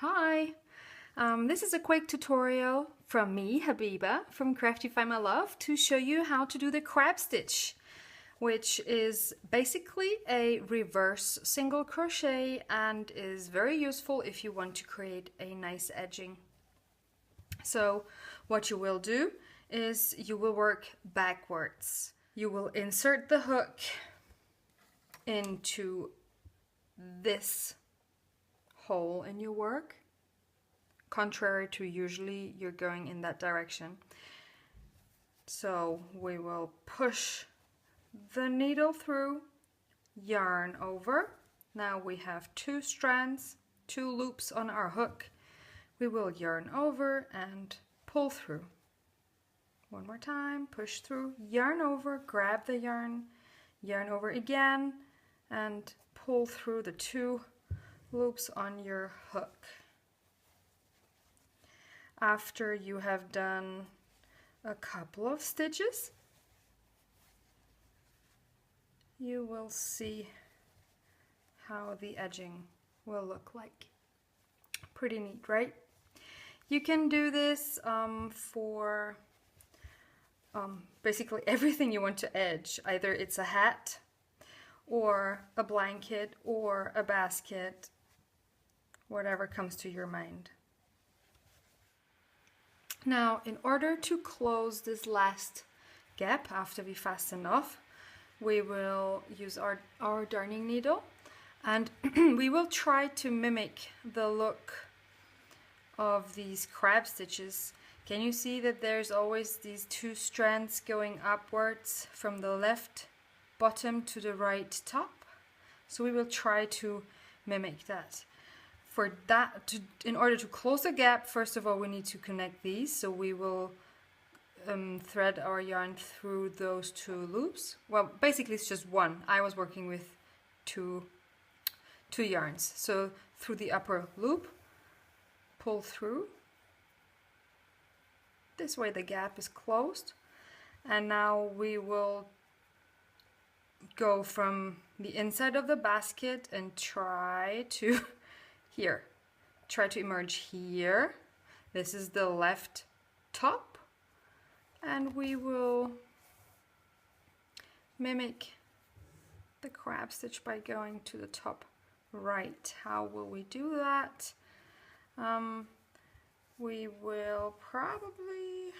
Hi! This is a quick tutorial from me, Habiba, from Craftify My Love, to show you how to do the crab stitch, which is basically a reverse single crochet and is very useful if you want to create a nice edging. So what you will do is you will work backwards. You will insert the hook into this hole in your work, contrary to usually you're going in that direction. So we will push the needle through, yarn over. Now we have 2 strands, 2 loops on our hook. We will yarn over and pull through. One more time, push through, yarn over, grab the yarn over again, and pull through the 2 loops on your hook. After you have done a couple of stitches, you will see how the edging will look like. Pretty neat, right? You can do this for basically everything you want to edge. Either it's a hat or a blanket or a basket, whatever comes to your mind. Now, in order to close this last gap after we fasten off, we will use our darning needle and we will try to mimic the look of these crab stitches. Can you see that there's always these 2 strands going upwards from the left bottom to the right top? So we will try to mimic that. For that, in order to close the gap, first of all we need to connect these. So we will thread our yarn through those 2 loops. Well, basically it's just one. I was working with two yarns. So through the upper loop, pull through. This way the gap is closed. And now we will go from the inside of the basket and try to emerge here. This is the left top, and we will mimic the crab stitch by going to the top right. How will we do that? We will probably,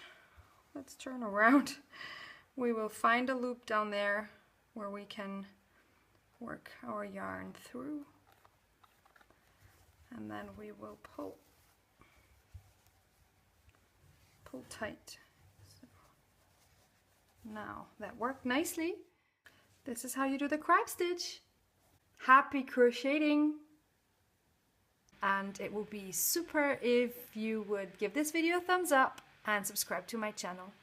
let's turn around. We will find a loop down there where we can work our yarn through, and then we will pull tight. So now that worked nicely. This is how you do the crab stitch. Happy crocheting! And it would be super if you would give this video a thumbs up and subscribe to my channel.